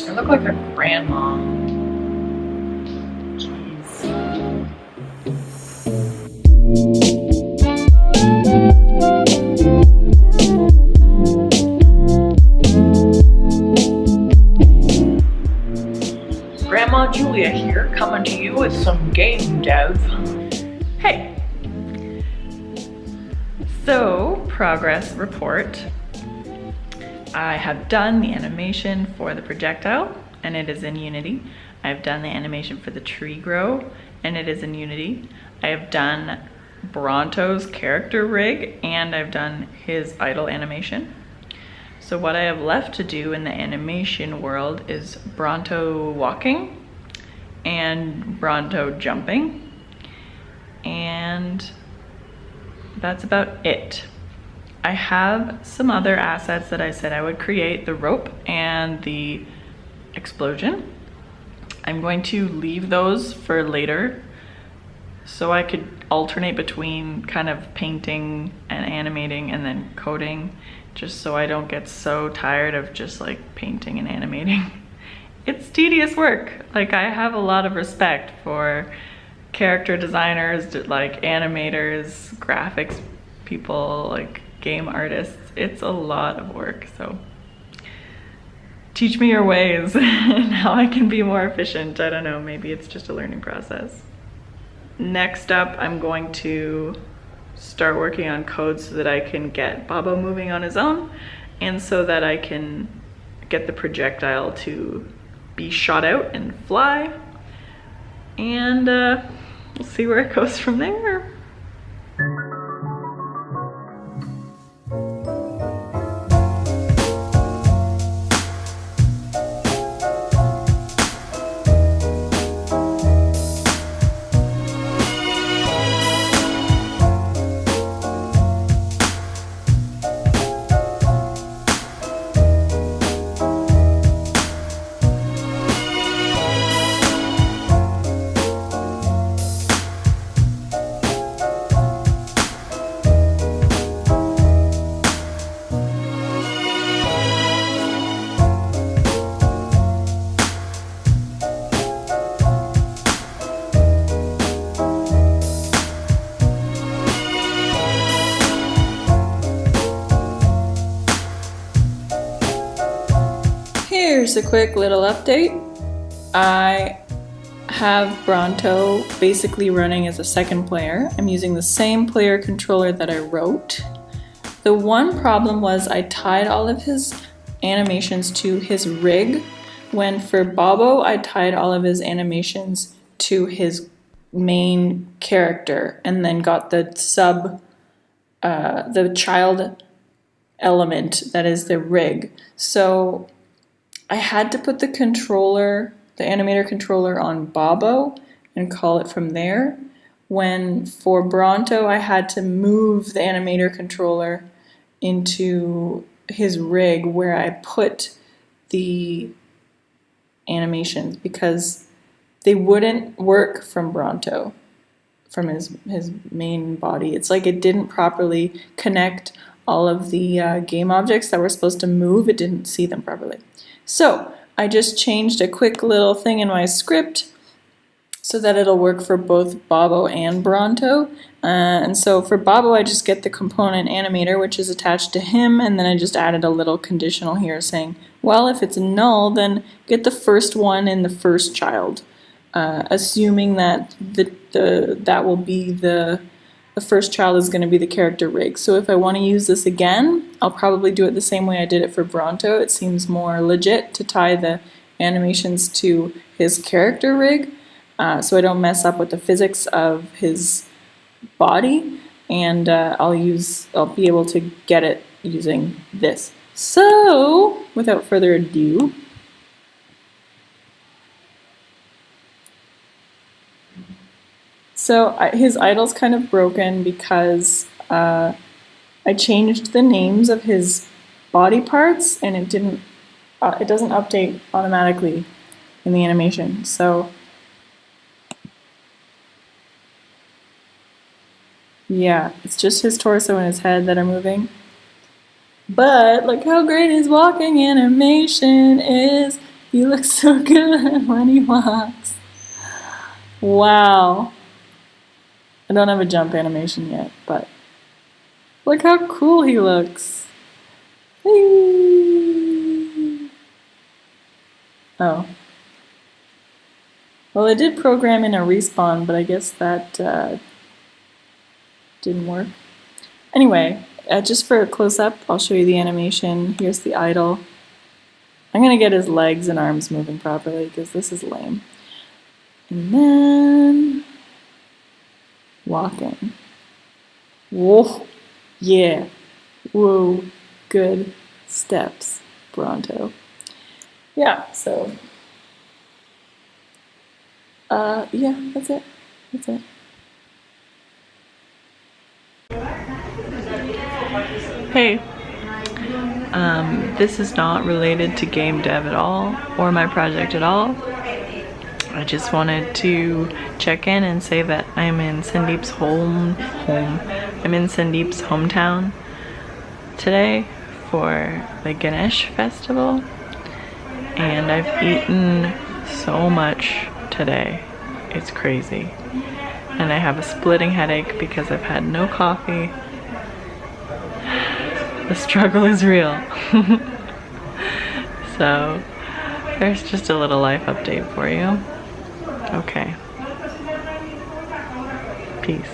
I look like a grandma. Jeez. Grandma Julia here, coming to you with some game dev. Hey! So, progress report. I have done the animation for the projectile, and it is in Unity. I've done the animation for the tree grow, and it is in Unity. I have done Bronto's character rig, and I've done his idle animation. So what I have left to do in the animation world is Bronto walking and Bronto jumping, and that's about it. I have some other assets that I said I would create, the rope and the explosion. I'm going to leave those for later so I could alternate between kind of painting and animating and then coding, just so I don't get so tired of just like painting and animating. It's tedious work. Like, I have a lot of respect for character designers, like animators, graphics people, like game artists. It's a lot of work, so teach me your ways and how I can be more efficient. I don't know, maybe it's just a learning process. Next up, I'm going to start working on code so that I can get Bobo moving on his own, and so that I can get the projectile to be shot out and fly, and we'll see where it goes from there. Here's a quick little update. I have Bronto basically running as a second player. I'm using the same player controller that I wrote. The one problem was I tied all of his animations to his rig, when for Bobo I tied all of his animations to his main character and then got the the child element that is the rig. So I had to put the controller, the animator controller, on Bobo and call it from there. When for Bronto, I had to move the animator controller into his rig where I put the animations, because they wouldn't work from Bronto, from his main body. It's like it didn't properly connect all of the game objects that were supposed to move. It didn't see them properly. So I just changed a quick little thing in my script so that it'll work for both Bobo and Bronto. And so for Bobo, I just get the component animator, which is attached to him, and then I just added a little conditional here saying, well, if it's null, then get the first one in the first child, assuming that that will be the first child is going to be the character rig. So if I want to use this again, I'll probably do it the same way I did it for Bronto. It seems more legit to tie the animations to his character rig, so I don't mess up with the physics of his body, and I'll be able to get it using this. So without further ado, so his idle's kind of broken because I changed the names of his body parts, and it doesn't update automatically in the animation. So yeah, it's just his torso and his head that are moving. But look how great his walking animation is. He looks so good when he walks. Wow. I don't have a jump animation yet, but look how cool he looks. Whee! Oh. Well, I did program in a respawn, but I guess that didn't work. Anyway, just for a close-up, I'll show you the animation. Here's the idle. I'm going to get his legs and arms moving properly because this is lame. And then walking. Whoa, yeah. Whoa, good steps, Bronto. Yeah, so yeah, that's it. That's it. Hey, this is not related to game dev at all or my project at all. I just wanted to check in and say that I'm in Sandeep's I'm in Sandeep's hometown today for the Ganesh festival, and I've eaten so much today. It's crazy. And I have a splitting headache because I've had no coffee. The struggle is real. So there's just a little life update for you. Okay. Peace.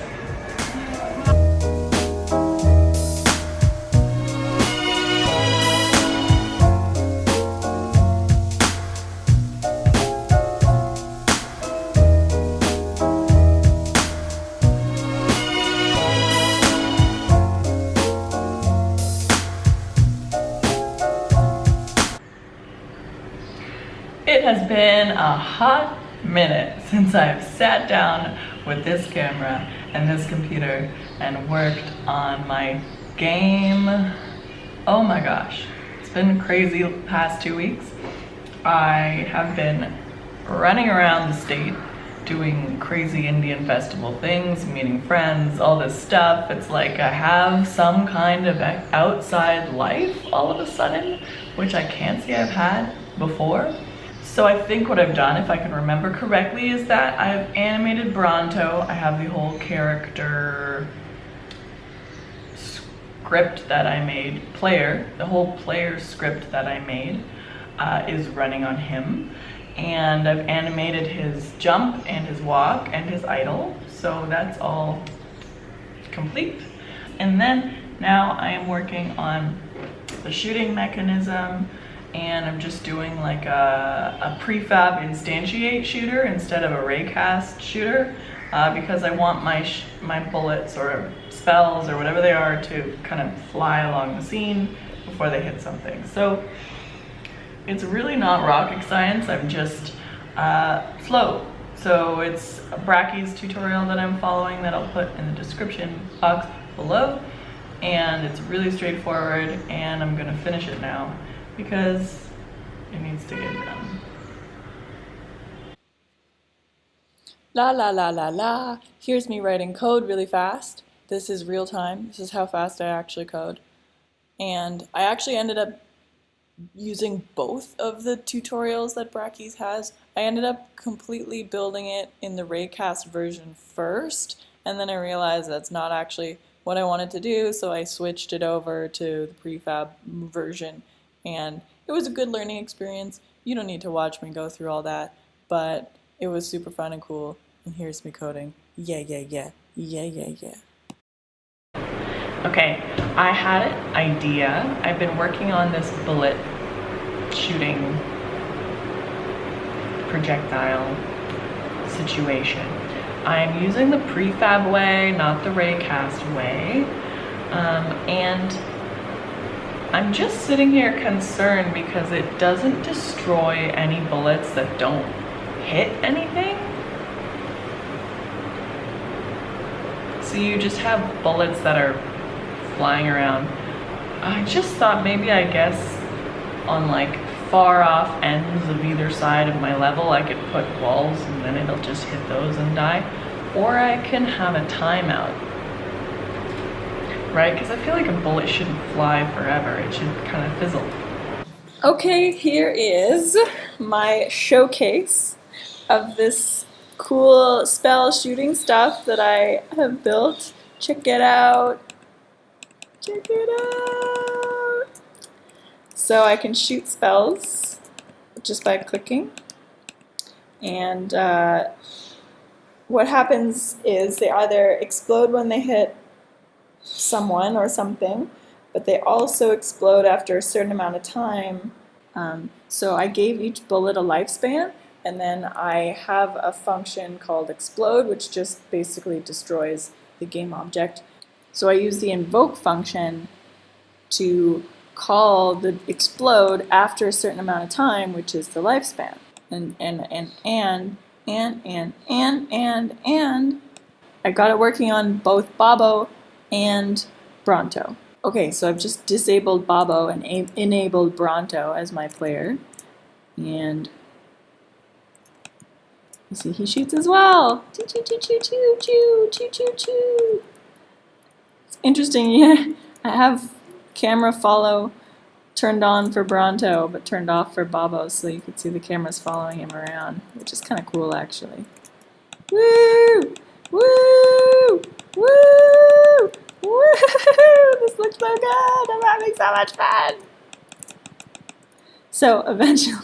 It has been a hot minute since I've sat down with this camera and this computer and worked on my game. Oh my gosh, it's been crazy the past 2 weeks. I have been running around the state doing crazy Indian festival things, meeting friends, all this stuff. It's like I have some kind of outside life all of a sudden, which I can't say I've had before. So I think what I've done, if I can remember correctly, is that I've animated Bronto. I have the whole character script that I made, the whole player script that I made is running on him. And I've animated his jump and his walk and his idle. So that's all complete. And then now I am working on the shooting mechanism, and I'm just doing like a prefab instantiate shooter instead of a raycast shooter because I want my bullets or spells or whatever they are to kind of fly along the scene before they hit something. So it's really not rocket science, I'm just slow. So it's a brackeys tutorial that I'm following that I'll put in the description box below, and it's really straightforward, and I'm gonna finish it now because it needs to get done. La la la la la. Here's me writing code really fast. This is real time. This is how fast I actually code. And I actually ended up using both of the tutorials that brackeys has. I ended up completely building it in the raycast version first, and then I realized that's not actually what I wanted to do, so I switched it over to the prefab version. And it was a good learning experience. You don't need to watch me go through all that, but it was super fun and cool. And here's me coding. Yeah, yeah, yeah. Yeah, yeah, yeah. Okay, I had an idea. I've been working on this bullet shooting projectile situation. I'm using the prefab way, not the raycast way. And I'm just sitting here concerned because it doesn't destroy any bullets that don't hit anything. So you just have bullets that are flying around. I just thought maybe, I guess, on like far off ends of either side of my level I could put walls and then it'll just hit those and die. Or I can have a timeout. Right? Because I feel like a bullet shouldn't fly forever. It should kind of fizzle. Okay, here is my showcase of this cool spell shooting stuff that I have built. Check it out. Check it out. So I can shoot spells just by clicking. And what happens is they either explode when they hit someone or something, but they also explode after a certain amount of time. So I gave each bullet a lifespan, and then I have a function called explode, which just basically destroys the game object. So I use the invoke function to call the explode after a certain amount of time, which is the lifespan. And I got it working on both Bobo and Bronto. Okay, so I've just disabled Bobo and enabled Bronto as my player. And you see he shoots as well. Choo choo choo choo choo choo choo choo choo. It's interesting, yeah. I have camera follow turned on for Bronto, but turned off for Bobo, so you can see the cameras following him around, which is kind of cool, actually. Woo! Woo! Woo! Woo! This looks so good! I'm having so much fun! So eventually,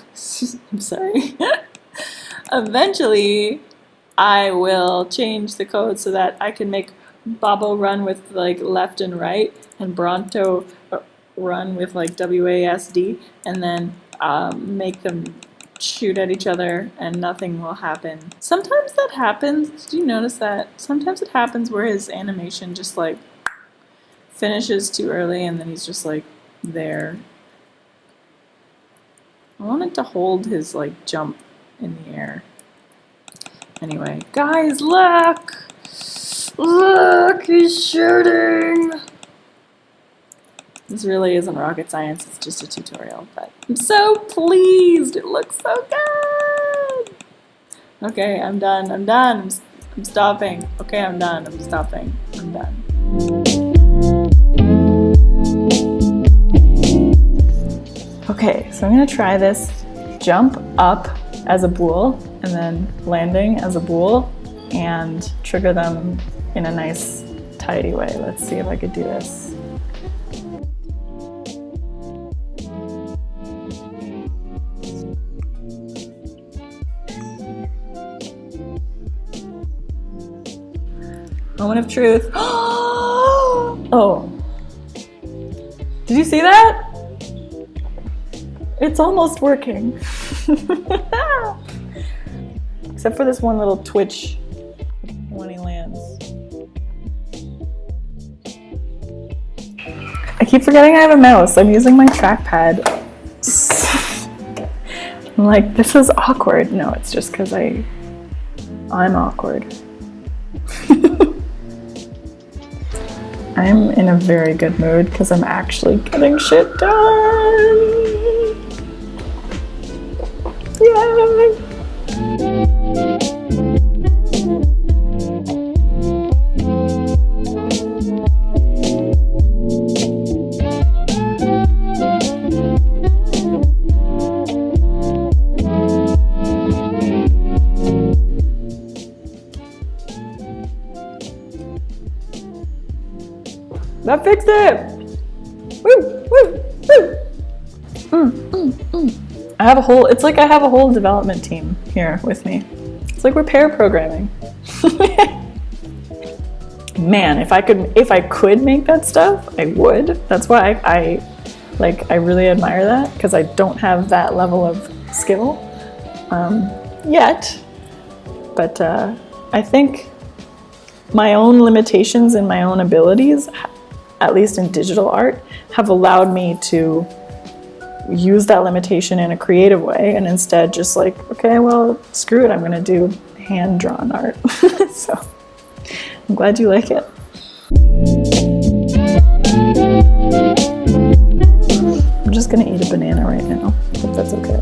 I'm sorry. Eventually, I will change the code so that I can make Bobo run with like left and right, and Bronto run with like WASD, and then make them shoot at each other and nothing will happen. Sometimes that happens. Did you notice that? Sometimes it happens where his animation just like finishes too early and then he's just like there. I wanted to hold his like jump in the air. Anyway, guys, look! Look, he's shooting! This really isn't rocket science, it's just a tutorial, but I'm so pleased! It looks so good! Okay, I'm done, I'm stopping. Okay, I'm done, I'm stopping, I'm done. Okay, so I'm gonna try this jump up as a bool, and then landing as a bool, and trigger them in a nice, tidy way. Let's see if I could do this. Moment of truth. Oh. Did you see that? It's almost working. Except for this one little twitch when he lands. I keep forgetting I have a mouse. I'm using my trackpad. I'm like, this is awkward. No, it's just because I'm awkward. I'm in a very good mood because I'm actually getting shit done. Yay! That fixed it! Woo! Woo! Woo! I have a whole, it's like I have a whole development team here with me. It's like we're pair programming. Man, if I could make that stuff, I would. That's why I really admire that, because I don't have that level of skill yet. But I think my own limitations and my own abilities, at least in digital art, have allowed me to use that limitation in a creative way, and instead just like, okay, well, screw it, I'm gonna do hand-drawn art. So I'm glad you like it. I'm just gonna eat a banana right now, if that's okay.